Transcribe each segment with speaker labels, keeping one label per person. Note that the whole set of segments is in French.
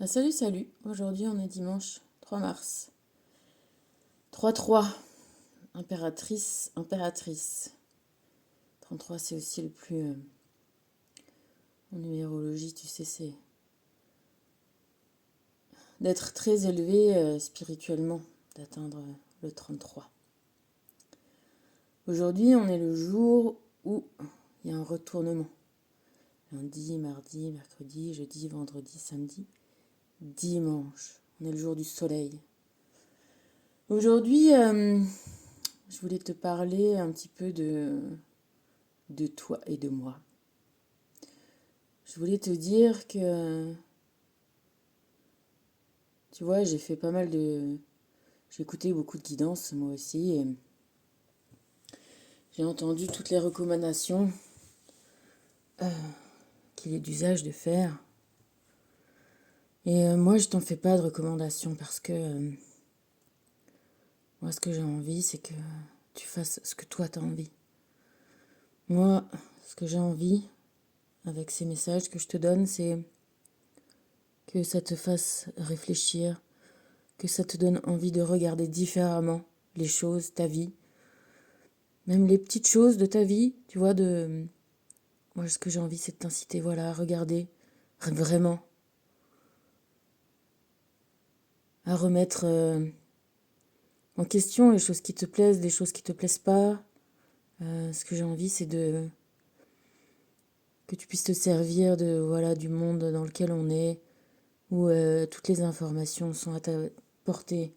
Speaker 1: Salut. Aujourd'hui, on est dimanche 3 mars. 3-3. Impératrice. 33, c'est aussi le plus. En numérologie, tu sais, c'est d'être très élevé spirituellement, d'atteindre le 33. Aujourd'hui, on est le jour où il y a un retournement. Lundi, mardi, mercredi, jeudi, vendredi, samedi, dimanche. On est le jour du soleil. Aujourd'hui, je voulais te parler un petit peu de toi et de moi. Je voulais te dire que, tu vois, j'ai fait pas mal de... J'ai écouté beaucoup de guidance, moi aussi, et j'ai entendu toutes les recommandations qu'il est d'usage de faire. Et moi, je t'en fais pas de recommandations parce que moi, ce que j'ai envie, c'est que tu fasses ce que toi, t'as envie. Moi, ce que j'ai envie, avec ces messages que je te donne, c'est que ça te fasse réfléchir, que ça te donne envie de regarder différemment les choses, ta vie, même les petites choses de ta vie, tu vois, moi, ce que j'ai envie, c'est de t'inciter, voilà, à regarder vraiment, à remettre en question les choses qui te plaisent, les choses qui te plaisent pas. Ce que j'ai envie, c'est que tu puisses te servir voilà, du monde dans lequel on est, où toutes les informations sont à ta portée,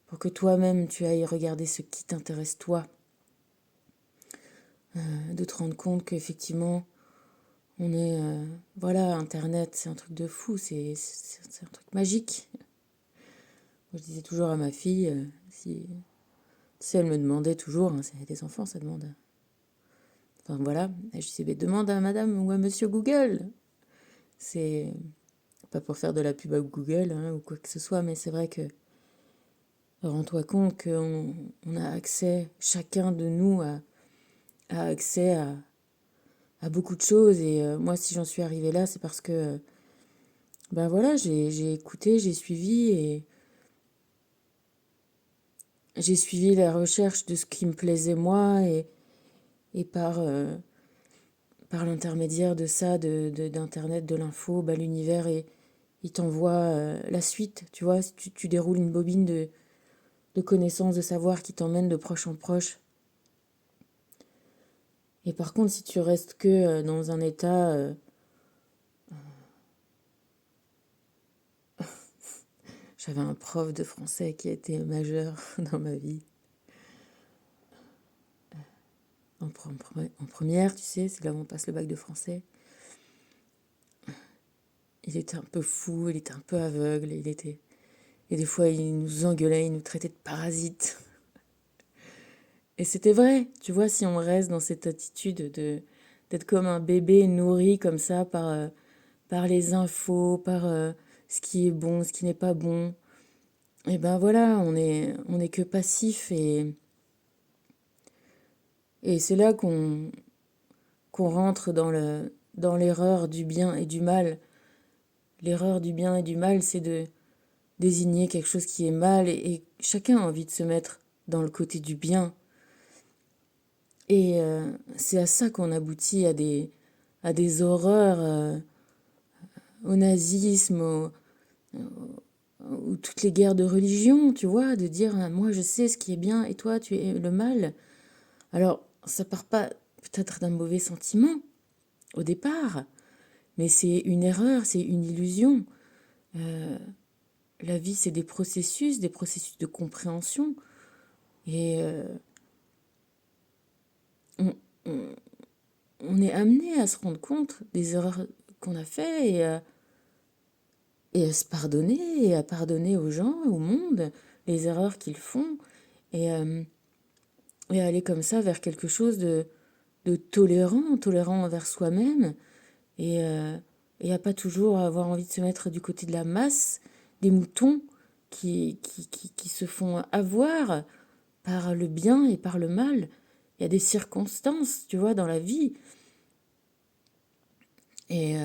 Speaker 1: pour que toi-même, tu ailles regarder ce qui t'intéresse, toi. De te rendre compte qu'effectivement, on est... voilà, Internet, c'est un truc de fou, c'est un truc magique. Moi, je disais toujours à ma fille, si elle me demandait toujours, hein, c'est des enfants, ça demande. Enfin voilà, je disais, mais demande à madame ou à monsieur Google. C'est pas pour faire de la pub à Google hein, ou quoi que ce soit, mais c'est vrai que rends-toi compte qu'on a accès, chacun de nous a accès à beaucoup de choses. Et moi, si j'en suis arrivée là, c'est parce que, ben voilà, j'ai écouté, j'ai suivi et j'ai suivi la recherche de ce qui me plaisait moi et par l'intermédiaire de ça, d'Internet, de l'info, bah, l'univers, il t'envoie la suite, tu vois, tu déroules une bobine de connaissances, de savoir qui t'emmène de proche en proche. Et par contre, si tu restes que dans un état... j'avais un prof de français qui a été majeur dans ma vie. En première, tu sais, c'est là où on passe le bac de français. Il était un peu fou, il était un peu aveugle, Et des fois, il nous engueulait, il nous traitait de parasites. Et c'était vrai, tu vois, si on reste dans cette attitude d'être comme un bébé nourri comme ça par les infos, par ce qui est bon, ce qui n'est pas bon, et ben voilà, on est que passif et c'est là qu'on rentre dans l'erreur du bien et du mal. L'erreur du bien et du mal, c'est de désigner quelque chose qui est mal et chacun a envie de se mettre dans le côté du bien. Et c'est à ça qu'on aboutit à des horreurs, au nazisme, ou toutes les guerres de religion, tu vois, de dire moi je sais ce qui est bien et toi tu es le mal. Alors ça part pas peut-être d'un mauvais sentiment au départ, mais c'est une erreur, c'est une illusion. La vie c'est des processus de compréhension et on, on- on est amené à se rendre compte des erreurs qu'on a fait et à se pardonner et à pardonner aux gens, au monde, les erreurs qu'ils font et, euh, et aller comme ça vers quelque chose de tolérant envers soi-même et à pas toujours avoir envie de se mettre du côté de la masse, des moutons qui se font avoir par le bien et par le mal. Il y a des circonstances, tu vois, dans la vie. Et,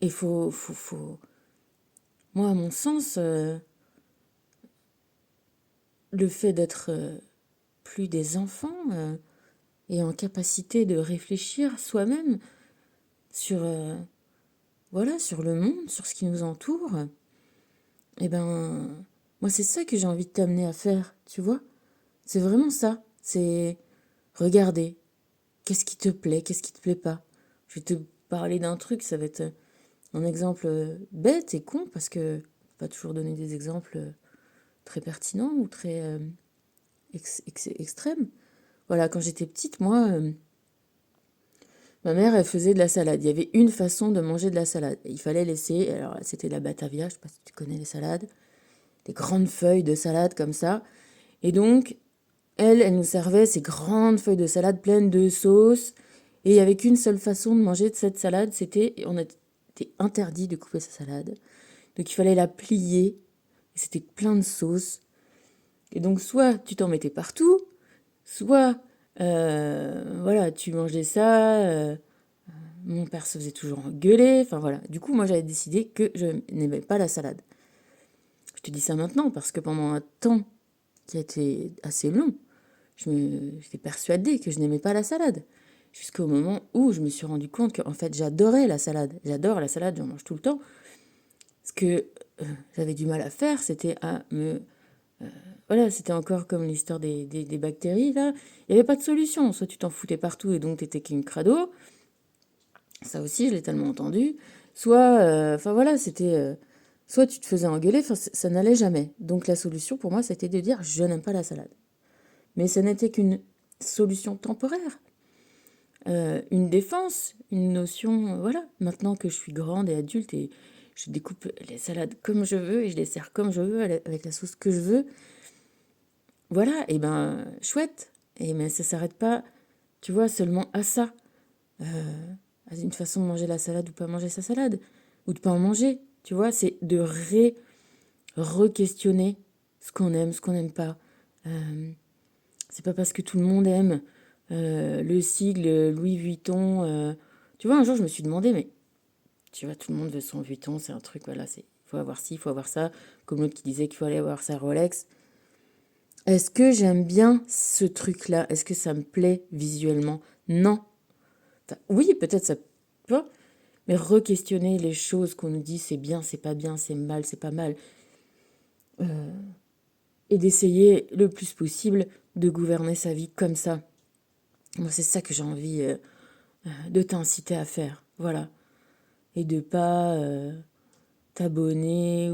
Speaker 1: Et moi, à mon sens, le fait d'être plus des enfants et en capacité de réfléchir soi-même sur, voilà, sur le monde, sur ce qui nous entoure, eh ben, moi, c'est ça que j'ai envie de t'amener à faire, tu vois? C'est vraiment ça. C'est regarder. Qu'est-ce qui te plaît, qu'est-ce qui te plaît pas? Je vais te parler d'un truc, ça va être un exemple bête et con, parce que pas toujours donner des exemples très pertinents ou très extrêmes. Voilà, quand j'étais petite, moi, ma mère, elle faisait de la salade. Il y avait une façon de manger de la salade. Il fallait laisser, alors c'était la batavia, je sais pas si tu connais les salades, des grandes feuilles de salade comme ça. Et donc, elle nous servait ces grandes feuilles de salade pleines de sauce. Et il n'y avait qu'une seule façon de manger de cette salade, on était interdit de couper sa salade. Donc il fallait la plier. Et c'était plein de sauce. Et donc soit tu t'en mettais partout, soit voilà, tu mangeais ça. Mon père se faisait toujours engueuler. Enfin voilà. Du coup, moi j'avais décidé que je n'aimais pas la salade. Je te dis ça maintenant parce que pendant un temps qui a été assez long, j'étais persuadée que je n'aimais pas la salade. Jusqu'au moment où je me suis rendu compte qu'en fait j'adorais la salade. J'adore la salade, j'en mange tout le temps. Ce que j'avais du mal à faire, c'était à me... voilà, c'était encore comme l'histoire des bactéries, là. Il n'y avait pas de solution. Soit tu t'en foutais partout et donc t'étais qu'une crado. Ça aussi, je l'ai tellement entendu. Soit, enfin voilà, c'était... soit tu te faisais engueuler, enfin ça n'allait jamais. Donc la solution pour moi, c'était de dire je n'aime pas la salade. Mais ça n'était qu'une solution temporaire. Une défense, une notion, voilà. Maintenant que je suis grande et adulte et je découpe les salades comme je veux et je les sers comme je veux avec la sauce que je veux, voilà, et ben chouette. Et mais ça s'arrête pas, tu vois, seulement à ça, à une façon de manger la salade ou pas manger sa salade, ou de pas en manger, tu vois, c'est de re-questionner ce qu'on aime, ce qu'on n'aime pas. C'est pas parce que tout le monde aime le sigle Louis Vuitton. Tu vois, un jour, je me suis demandé, mais tu vois, tout le monde veut son Vuitton, c'est un truc, voilà, il faut avoir ci, il faut avoir ça. Comme l'autre qui disait qu'il fallait avoir sa Rolex. Est-ce que j'aime bien ce truc-là? Est-ce que ça me plaît visuellement? Non. Enfin, oui, peut-être ça, tu vois, mais re-questionner les choses qu'on nous dit, c'est bien, c'est mal, c'est pas mal. Et d'essayer le plus possible de gouverner sa vie comme ça. Moi, c'est ça que j'ai envie de t'inciter à faire, voilà. Et de pas t'abonner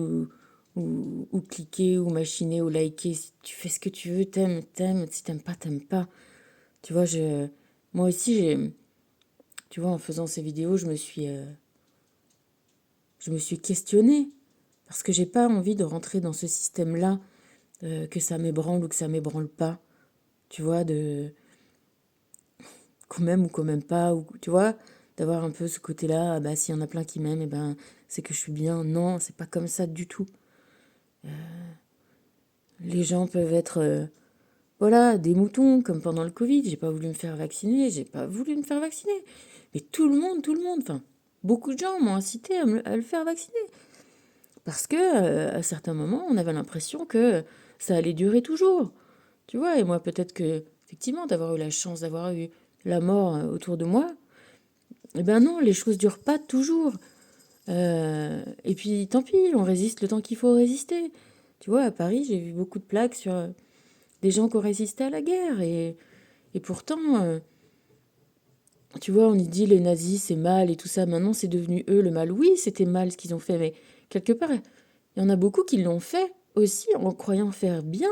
Speaker 1: ou cliquer ou machiner ou liker. Si tu fais ce que tu veux, t'aimes, t'aimes. Si t'aimes pas, t'aimes pas. Tu vois, moi aussi, tu vois, en faisant ces vidéos, je me suis questionnée parce que j'ai pas envie de rentrer dans ce système-là, que ça m'ébranle ou que ça m'ébranle pas. Tu vois, qu'on m'aime ou qu'on m'aime pas, ou tu vois, d'avoir un peu ce côté-là, ah bah s'il y en a plein qui m'aiment, et ben c'est que je suis bien. Non, c'est pas comme ça du tout. Les gens peuvent être, voilà, des moutons, comme pendant le Covid. J'ai pas voulu me faire vacciner, j'ai pas voulu me faire vacciner. Mais tout le monde, enfin, beaucoup de gens m'ont incité à le faire vacciner. Parce que, à certains moments, on avait l'impression que ça allait durer toujours. Tu vois, et moi, peut-être que, effectivement, d'avoir eu la chance d'avoir eu la mort autour de moi, eh ben non, les choses durent pas toujours. Et puis, tant pis, on résiste le temps qu'il faut résister. Tu vois, à Paris, j'ai vu beaucoup de plaques sur des gens qui ont résisté à la guerre. Et pourtant, tu vois, on y dit les nazis, c'est mal et tout ça. Maintenant, c'est devenu eux le mal. Oui, c'était mal ce qu'ils ont fait, mais quelque part, il y en a beaucoup qui l'ont fait aussi en croyant faire bien.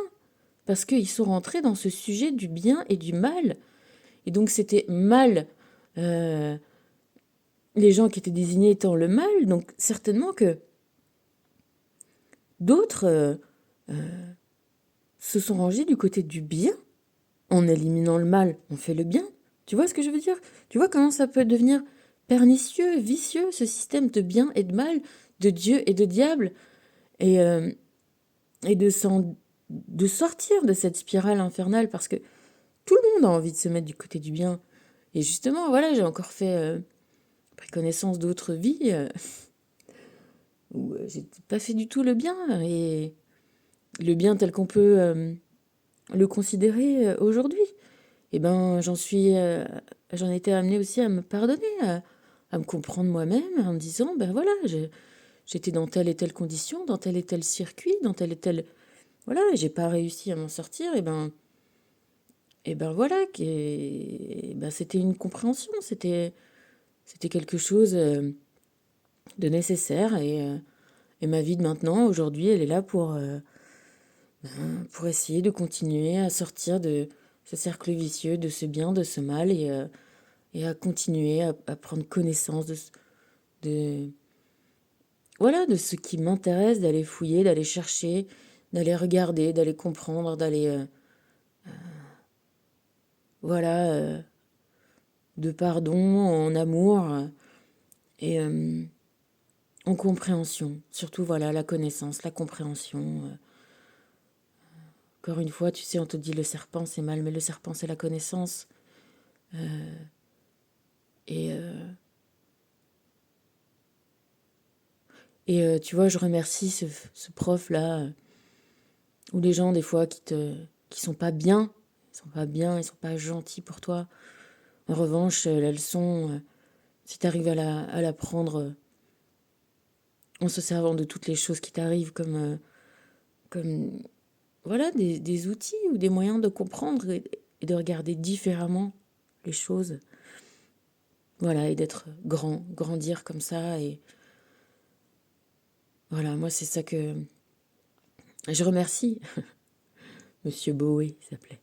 Speaker 1: Parce qu'ils sont rentrés dans ce sujet du bien et du mal. Et donc, c'était mal. Les gens qui étaient désignés étant le mal. Donc, certainement que d'autres se sont rangés du côté du bien. En éliminant le mal, on fait le bien. Tu vois ce que je veux dire? Tu vois comment ça peut devenir pernicieux, vicieux, ce système de bien et de mal, de Dieu et de diable, et, euh, et de sortir de cette spirale infernale, parce que tout le monde a envie de se mettre du côté du bien. Et justement, voilà, j'ai encore pris connaissance d'autres vies où j'ai pas fait du tout le bien, et le bien tel qu'on peut le considérer aujourd'hui. Et ben, j'en étais amenée aussi à me pardonner, à me comprendre moi-même, en me disant, ben voilà, j'étais dans telle et telle condition, dans tel et tel circuit, dans tel et tel, voilà, et j'ai pas réussi à m'en sortir, et ben voilà, ben c'était une compréhension, c'était quelque chose de nécessaire, et ma vie de maintenant, aujourd'hui, elle est là pour essayer de continuer à sortir de ce cercle vicieux, de ce bien, de ce mal, et à continuer à prendre connaissance de, voilà, de ce qui m'intéresse, d'aller fouiller, d'aller chercher, d'aller regarder, d'aller comprendre, d'aller, voilà, de pardon, en amour, et en compréhension. Surtout, voilà, la connaissance, la compréhension. Encore une fois, tu sais, on te dit le serpent, c'est mal, mais le serpent, c'est la connaissance. Et, tu vois, je remercie ce prof-là, ou les gens, des fois, qui sont pas bien. Ils sont pas bien, ils sont pas gentils pour toi. En revanche, la leçon, si tu arrives à la prendre en se servant de toutes les choses qui t'arrivent comme voilà, des outils ou des moyens de comprendre et de regarder différemment les choses. Voilà, et d'être grand, grandir comme ça. Et voilà, moi, c'est ça que je remercie. Monsieur Bowie s'appelait.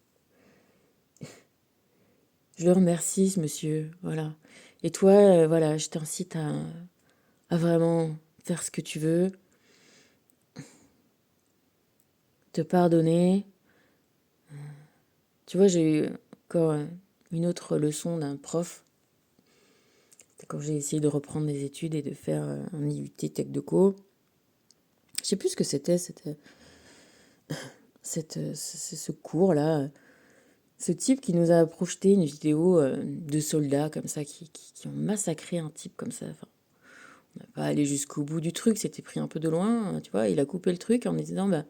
Speaker 1: Je le remercie, ce monsieur. Voilà. Et toi, voilà, je t'incite à vraiment faire ce que tu veux, te pardonner. Tu vois, j'ai eu encore une autre leçon d'un prof. C'était quand j'ai essayé de reprendre mes études et de faire un IUT Tech de Co. Je sais plus ce que c'était ce cours-là. Ce type qui nous a projeté une vidéo de soldats comme ça qui ont massacré un type comme ça. Enfin, on n'a pas allé jusqu'au bout du truc, c'était pris un peu de loin, tu vois. Il a coupé le truc en disant, bah,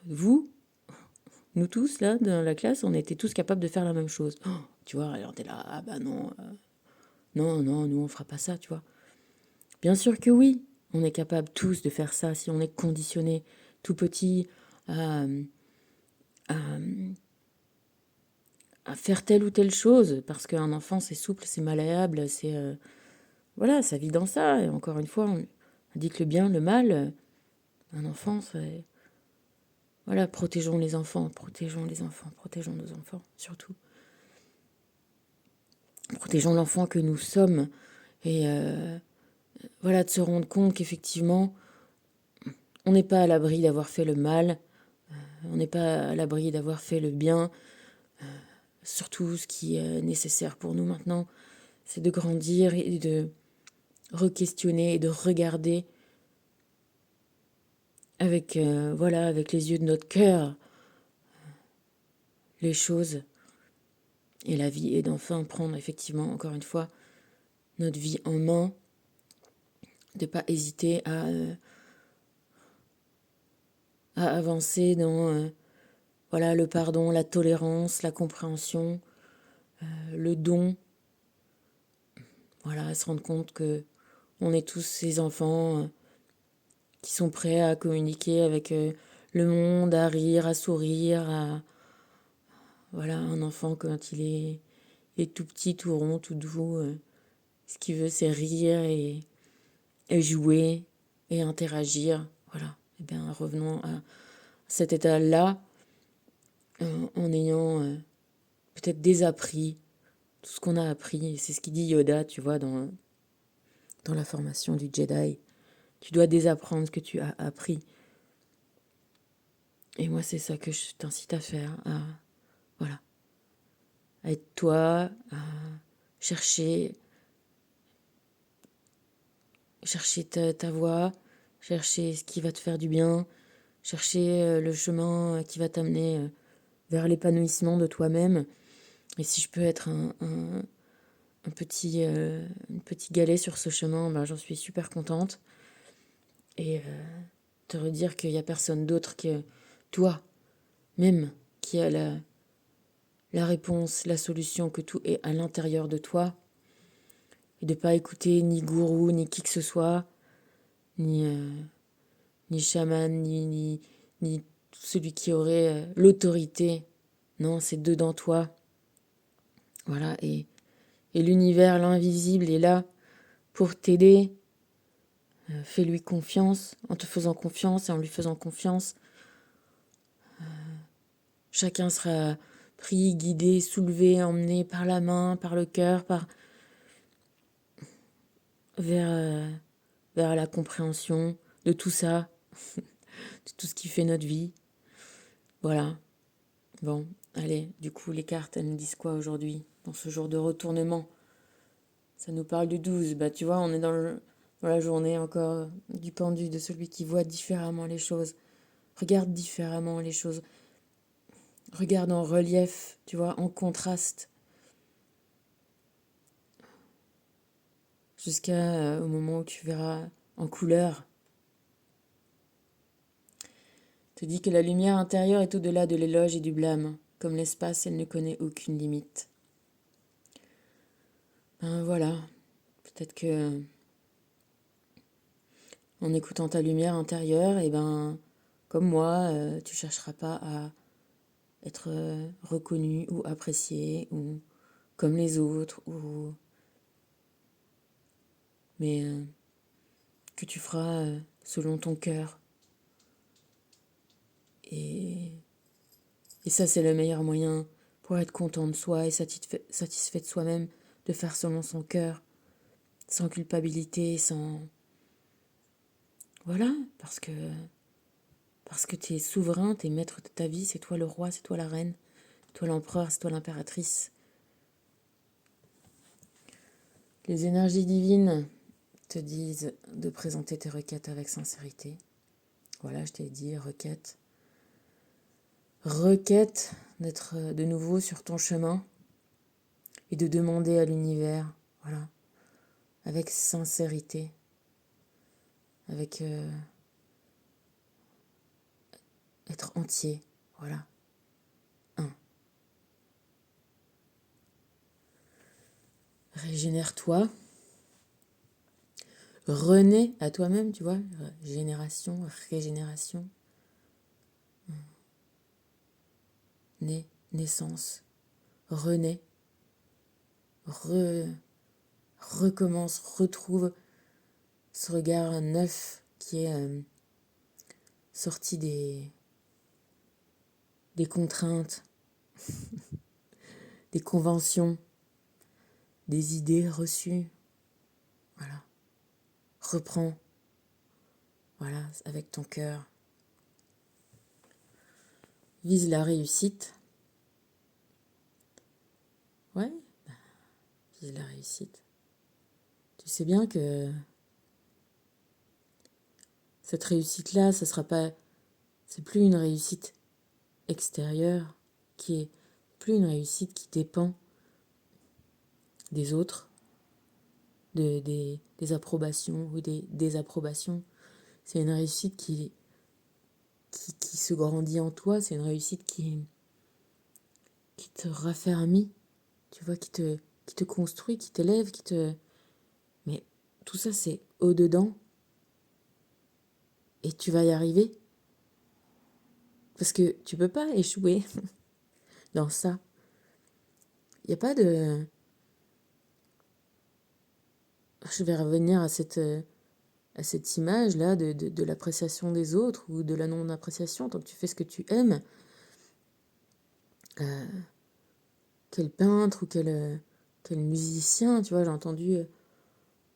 Speaker 1: vous, nous tous, là, dans la classe, on était tous capables de faire la même chose. Oh, tu vois, alors t'es là, ah bah non, non, non, nous on fera pas ça, tu vois. Bien sûr que oui, on est capable tous de faire ça si on est conditionné tout petit à, à, à faire telle ou telle chose, parce qu'un enfant c'est souple, c'est malléable, c'est voilà, ça vit dans ça. Et encore une fois, on dit que le bien, le mal, un enfant, c'est voilà, protégeons les enfants, protégeons les enfants, protégeons nos enfants, surtout. Protégeons l'enfant que nous sommes, et voilà, de se rendre compte qu'effectivement, on n'est pas à l'abri d'avoir fait le mal, on n'est pas à l'abri d'avoir fait le bien. Surtout, ce qui est nécessaire pour nous maintenant, c'est de grandir et de re-questionner et de regarder avec, voilà, avec les yeux de notre cœur les choses et la vie, et d'enfin prendre effectivement, encore une fois, notre vie en main, de ne pas hésiter à avancer dans voilà, le pardon, la tolérance, la compréhension, le don, voilà, à se rendre compte que on est tous ces enfants qui sont prêts à communiquer avec le monde, à rire, à sourire, voilà, un enfant quand il est tout petit, tout rond, tout doux, ce qu'il veut c'est rire et jouer et interagir, voilà. Eh bien, revenons à cet état-là en ayant peut-être désappris tout ce qu'on a appris. Et c'est ce qu'il dit Yoda, tu vois, dans la formation du Jedi. Tu dois désapprendre ce que tu as appris. Et moi, c'est ça que je t'incite à faire, voilà, à être toi, à chercher, chercher ta voie, chercher ce qui va te faire du bien, chercher le chemin qui va t'amener vers l'épanouissement de toi-même. Et si je peux être un petit galet sur ce chemin, ben, j'en suis super contente. et te redire qu'il n'y a personne d'autre que toi, même, qui a la réponse, la solution, que tout est à l'intérieur de toi, et de pas écouter ni gourou, ni qui que ce soit, ni, ni chaman, ni celui qui aurait l'autorité. Non, c'est dedans toi. Voilà, et l'univers, l'invisible est là pour t'aider. Fais-lui confiance, en te faisant confiance et en lui faisant confiance. Chacun sera pris, guidé, soulevé, emmené par la main, par le cœur, vers, vers la compréhension de tout ça, de tout ce qui fait notre vie. Voilà. Bon, allez, du coup, les cartes, elles nous disent quoi aujourd'hui, dans ce jour de retournement? Ça nous parle du 12. Bah, tu vois, on est dans la journée encore du pendu, de celui qui voit différemment les choses, regarde différemment les choses, regarde en relief, tu vois, en contraste, jusqu'à au moment où tu verras en couleur. Te dit que la lumière intérieure est au-delà de l'éloge et du blâme. Comme l'espace, elle ne connaît aucune limite. Ben voilà, peut-être que en écoutant ta lumière intérieure, et ben comme moi, tu chercheras pas à être reconnu ou apprécié ou comme les autres, mais que tu feras selon ton cœur. Et, et ça, c'est le meilleur moyen pour être content de soi et satisfait de soi-même, de faire selon son cœur, sans culpabilité, sans... Voilà, parce que tu es souverain, tu es maître de ta vie, c'est toi le roi, c'est toi la reine, toi l'empereur, c'est toi l'impératrice. Les énergies divines te disent de présenter tes requêtes avec sincérité. Voilà, je t'ai dit, requête. Requête d'être de nouveau sur ton chemin et de demander à l'univers, voilà, avec sincérité, avec être entier, voilà. Un. Régénère-toi, renais à toi-même, tu vois, génération, régénération, naissance, renais, recommence, retrouve ce regard neuf qui est sorti des contraintes, des conventions, des idées reçues. Voilà. Reprends, voilà, avec ton cœur. Vise la réussite. Ouais, vise la réussite. Tu sais bien que cette réussite-là, ça sera pas... C'est plus une réussite extérieure qui est plus une réussite qui dépend des autres, des approbations ou des désapprobations. C'est une réussite qui se grandit en toi, c'est une réussite qui te raffermit, tu vois, qui te construit, qui t'élève, qui te... Mais tout ça, c'est au-dedans et tu vas y arriver parce que tu peux pas échouer dans ça. Il n'y a pas de... Je vais revenir à cette image-là de l'appréciation des autres ou de la non-appréciation. Tant que tu fais ce que tu aimes, quel peintre ou quel musicien, tu vois, j'ai entendu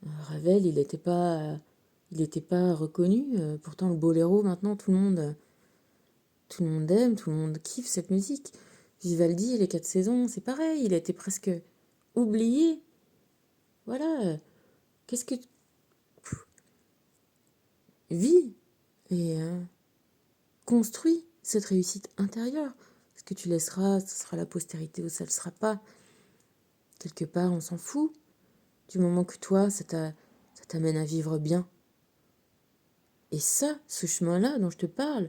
Speaker 1: Ravel, il était pas reconnu. Pourtant, le boléro, maintenant, tout le monde aime, tout le monde kiffe cette musique. Vivaldi, les 4 saisons, c'est pareil, il a été presque oublié. Voilà, qu'est-ce que... Vis et construis cette réussite intérieure. Ce que tu laisseras, ce sera la postérité ou ça ne le sera pas. Quelque part, on s'en fout. Du moment que toi, ça t'amène à vivre bien. Et ça, ce chemin-là dont je te parle,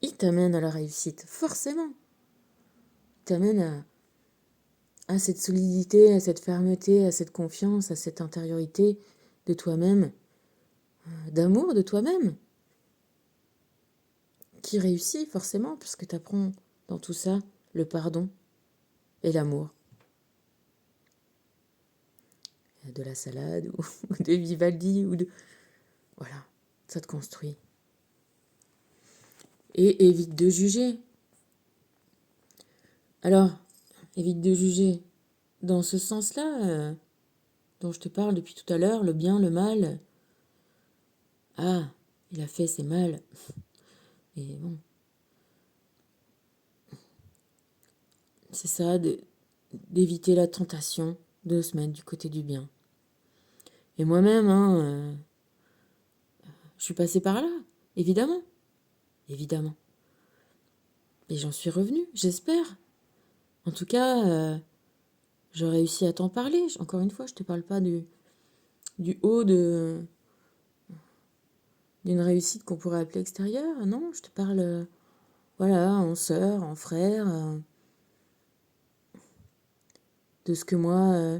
Speaker 1: il t'amène à la réussite, forcément. Il t'amène à cette solidité, à cette fermeté, à cette confiance, à cette intériorité de toi-même, d'amour de toi-même, qui réussit forcément, puisque tu apprends dans tout ça le pardon et l'amour. De la salade, ou de Vivaldi, ou de... Voilà, ça te construit. Et évite de juger. Alors, évite de juger. Dans ce sens-là, dont je te parle depuis tout à l'heure, le bien, le mal. Ah, il a fait, c'est mal. Et bon, c'est ça, d'éviter la tentation de se mettre du côté du bien. Et moi-même, je suis passée par là, évidemment. Évidemment. Et j'en suis revenue, j'espère. En tout cas, j'ai réussi à t'en parler. Encore une fois, je te parle pas du haut d'une réussite qu'on pourrait appeler extérieure. Non, je te parle, voilà, en sœur, en frère, de ce que moi,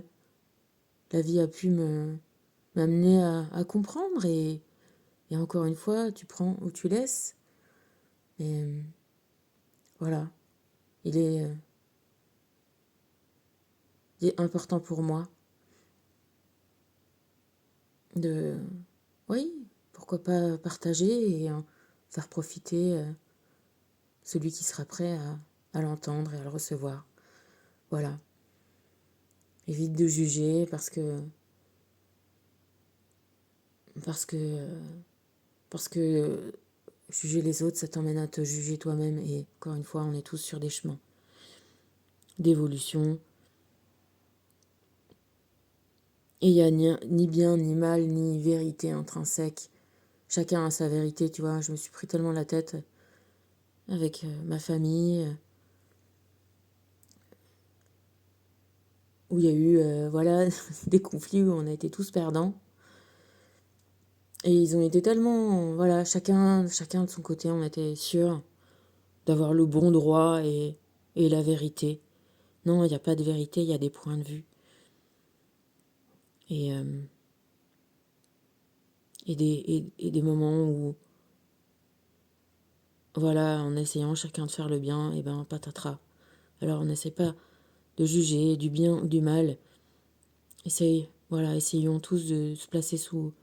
Speaker 1: la vie a pu m'amener à comprendre. Et encore une fois, tu prends ou tu laisses. Et voilà, il est, euh, il est important pour moi de, oui, pourquoi pas partager et faire profiter celui qui sera prêt à l'entendre et à le recevoir. Voilà. Évite de juger parce que, parce que juger les autres, ça t'emmène à te juger toi-même. Et encore une fois, on est tous sur des chemins d'évolution. Et il n'y a ni bien, ni mal, ni vérité intrinsèque. Chacun a sa vérité, tu vois. Je me suis pris tellement la tête avec ma famille, où il y a eu voilà, des conflits où on a été tous perdants. Et ils ont été tellement, voilà, chacun de son côté, on était sûr d'avoir le bon droit et la vérité. Non, il n'y a pas de vérité, il y a des points de vue. Et, et des moments où, voilà, en essayant chacun de faire le bien, et ben patatras. Alors on n'essaie pas de juger du bien ou du mal. Essayons tous de se placer sous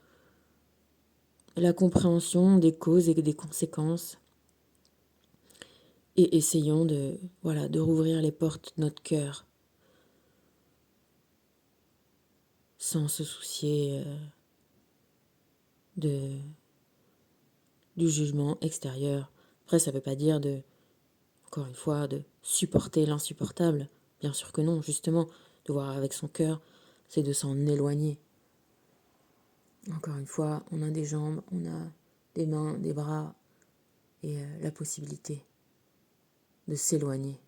Speaker 1: la compréhension des causes et des conséquences. Et essayons de rouvrir les portes de notre cœur sans se soucier de, du jugement extérieur. Après, ça ne veut pas dire encore une fois, de supporter l'insupportable. Bien sûr que non, justement, de voir avec son cœur, c'est de s'en éloigner. Encore une fois, on a des jambes, on a des mains, des bras et la possibilité de s'éloigner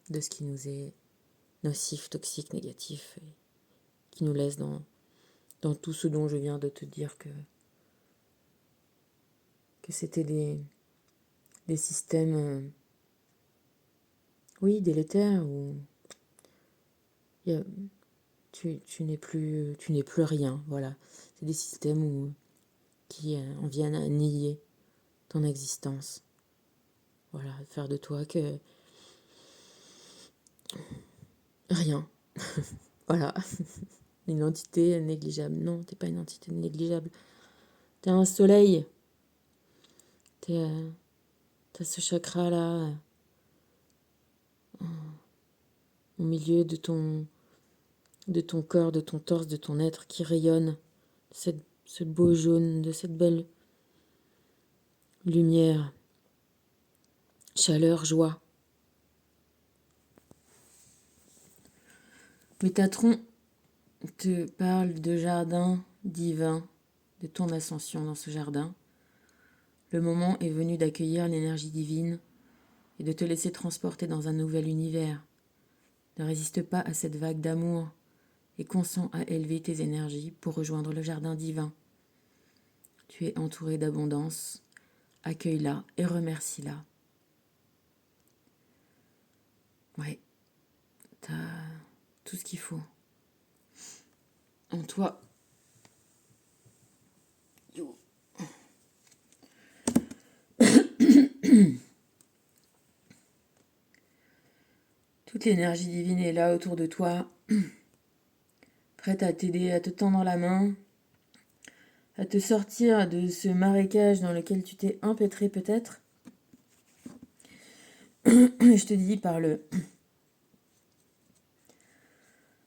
Speaker 1: de ce qui nous est nocif, toxique, négatif, et qui nous laisse dans tout ce dont je viens de te dire que c'était des systèmes, oui, délétères, où y a, tu n'es plus rien, voilà. C'est des systèmes qui en viennent à nier ton existence. Voilà, faire de toi que rien. Voilà, une entité négligeable. Non, t'es pas une entité négligeable. T'es un soleil. T'as ce chakra-là au milieu de ton corps, de ton torse, de ton être qui rayonne. Ce beau jaune, de cette belle lumière, chaleur, joie. Métatron te parle de jardin divin, de ton ascension dans ce jardin. Le moment est venu d'accueillir l'énergie divine et de te laisser transporter dans un nouvel univers. Ne résiste pas à cette vague d'amour et consens à élever tes énergies pour rejoindre le jardin divin. Tu es entouré d'abondance. Accueille-la et remercie-la. Ouais, t'as tout ce qu'il faut en toi. Yo. Toute l'énergie divine est là autour de toi, prête à t'aider, à te tendre la main, à te sortir de ce marécage dans lequel tu t'es empêtré peut-être. Je te dis par le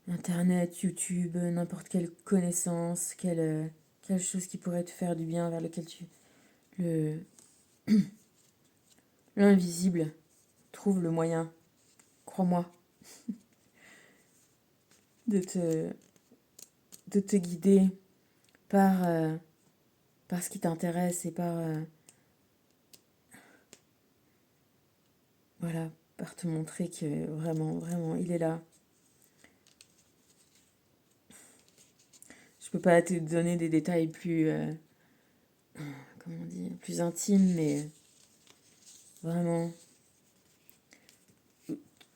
Speaker 1: Internet, YouTube, n'importe quelle connaissance, quelle chose qui pourrait te faire du bien, vers lequel l'invisible trouve le moyen, crois-moi, de te guider par ce qui t'intéresse et par te montrer que vraiment, il est là. Je peux pas te donner des détails plus, plus intimes, mais vraiment,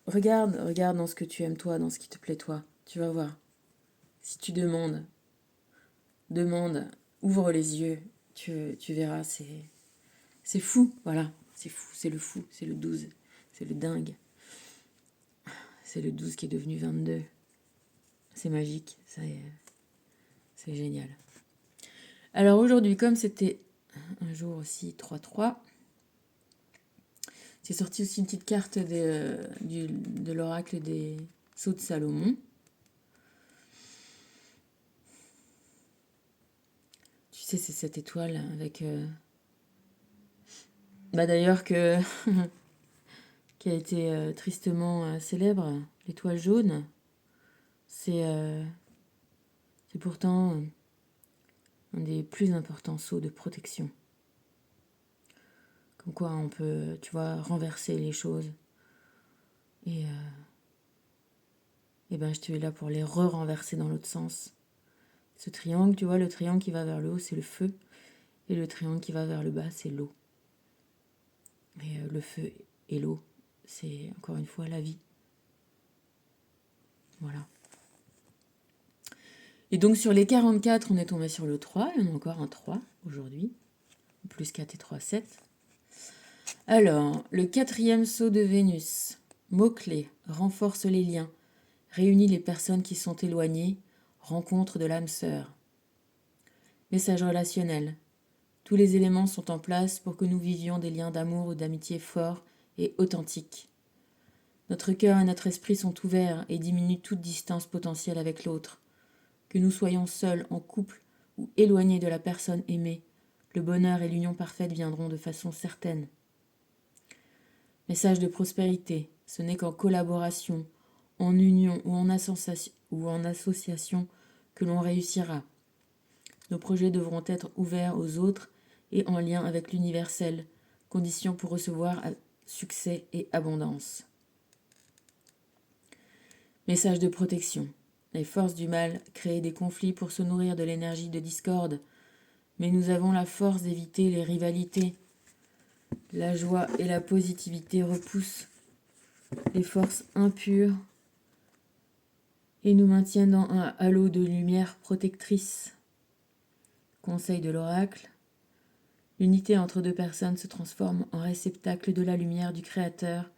Speaker 1: regarde dans ce que tu aimes toi, dans ce qui te plaît toi. Tu vas voir. Si tu demandes, ouvre les yeux, tu verras, c'est fou, voilà. C'est fou, c'est le fou, c'est le 12, c'est le dingue. C'est le 12 qui est devenu 22. C'est magique, c'est génial. Alors aujourd'hui, comme c'était un jour aussi 3-3, c'est sorti aussi une petite carte de l'oracle des Sceaux de Salomon. Tu sais, c'est cette étoile avec... d'ailleurs qui a été tristement célèbre, l'étoile jaune. C'est pourtant un des plus importants sceaux de protection. Comme quoi on peut, tu vois, renverser les choses. Et ben je suis là pour les renverser dans l'autre sens. Ce triangle, tu vois, le triangle qui va vers le haut, c'est le feu. Et le triangle qui va vers le bas, c'est l'eau. Et le feu et l'eau, c'est encore une fois la vie. Voilà. Et donc sur les 44, on est tombé sur le 3. Il y en a encore un 3 aujourd'hui. Plus 4 et 3, 7. Alors, le 4e sceau de Vénus. Mot-clé, renforce les liens. Réunit les personnes qui sont éloignées. Rencontre de l'âme sœur. Message relationnel. Tous les éléments sont en place pour que nous vivions des liens d'amour ou d'amitié forts et authentiques. Notre cœur et notre esprit sont ouverts et diminuent toute distance potentielle avec l'autre. Que nous soyons seuls, en couple ou éloignés de la personne aimée, le bonheur et l'union parfaite viendront de façon certaine. Message de prospérité, ce n'est qu'en collaboration, en union ou en association que l'on réussira. Nos projets devront être ouverts aux autres et en lien avec l'universel, condition pour recevoir succès et abondance. Message de protection. Les forces du mal créent des conflits pour se nourrir de l'énergie de discorde, mais nous avons la force d'éviter les rivalités. La joie et la positivité repoussent les forces impures et nous maintiennent dans un halo de lumière protectrice. Conseil de l'oracle. L'unité entre deux personnes se transforme en réceptacle de la lumière du Créateur,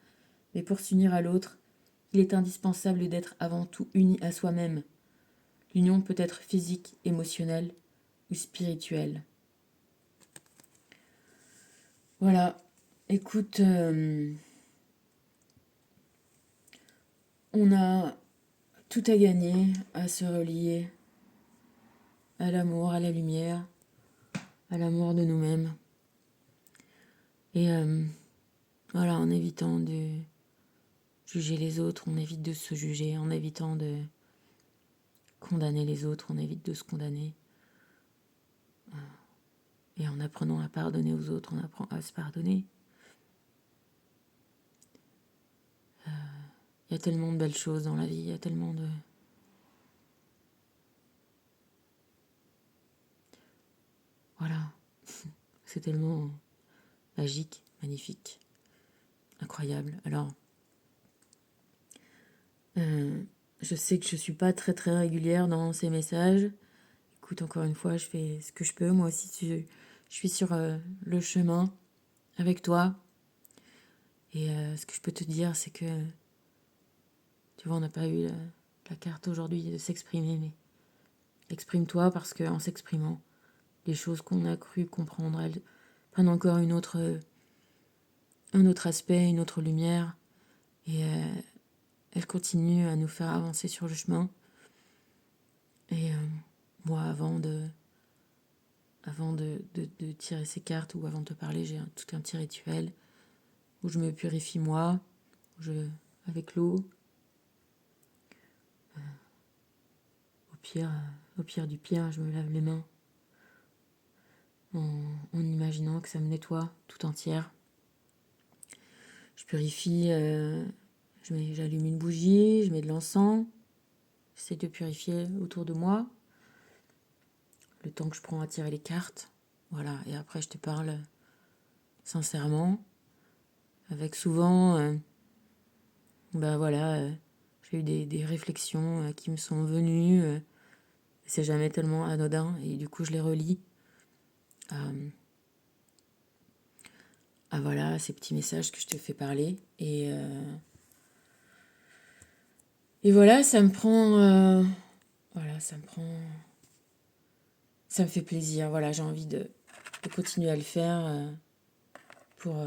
Speaker 1: mais pour s'unir à l'autre, il est indispensable d'être avant tout uni à soi-même. L'union peut être physique, émotionnelle ou spirituelle. Voilà, écoute, on a tout à gagner à se relier à l'amour, à la lumière, à l'amour de nous-mêmes. Et voilà, en évitant de juger les autres, on évite de se juger, en évitant de condamner les autres, on évite de se condamner. Et en apprenant à pardonner aux autres, on apprend à se pardonner. Il y a tellement de belles choses dans la vie, il y a tellement de... Voilà, C'est tellement magique, magnifique, incroyable. Alors, je sais que je suis pas très très régulière dans ces messages. Écoute, encore une fois, je fais ce que je peux. Moi aussi, je suis sur le chemin avec toi. Et ce que je peux te dire, c'est que, tu vois, on n'a pas eu la carte aujourd'hui de s'exprimer, mais exprime-toi parce qu'en s'exprimant, les choses qu'on a cru comprendre, elles prennent encore un autre aspect, une autre lumière. Et elles continuent à nous faire avancer sur le chemin. Et moi, avant de tirer ces cartes ou avant de te parler, j'ai tout un petit rituel où je me purifie moi, avec l'eau. Au pire du pire, je me lave les mains en imaginant que ça me nettoie tout entière. Je purifie, j'allume une bougie, je mets de l'encens, j'essaie de purifier autour de moi, le temps que je prends à tirer les cartes. Voilà, et après je te parle sincèrement, avec souvent, j'ai eu des réflexions qui me sont venues, c'est jamais tellement anodin, et du coup je les relis à voilà, ces petits messages que je te fais parler. Et voilà, ça me prend... ça me fait plaisir. Voilà, j'ai envie de continuer à le faire pour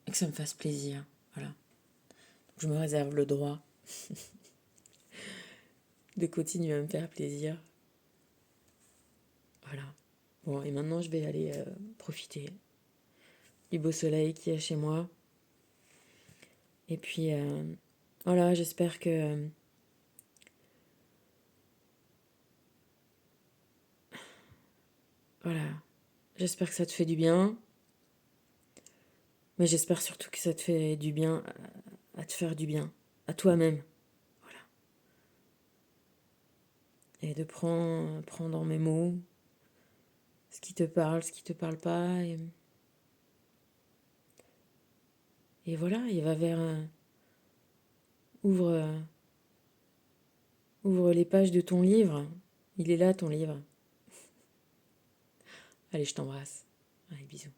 Speaker 1: que ça me fasse plaisir. Voilà. Donc, je me réserve le droit de continuer à me faire plaisir. Voilà. Bon, et maintenant, je vais aller profiter du beau soleil qu'il y a chez moi. Et puis, voilà, j'espère que... voilà. J'espère que ça te fait du bien. Mais j'espère surtout que ça te fait du bien à te faire du bien. À toi-même. Voilà. Et de prendre mes mots, ce qui te parle pas. Et voilà, il va vers... ouvre, ouvre les pages de ton livre. Il est là, ton livre. Allez, je t'embrasse. Allez, bisous.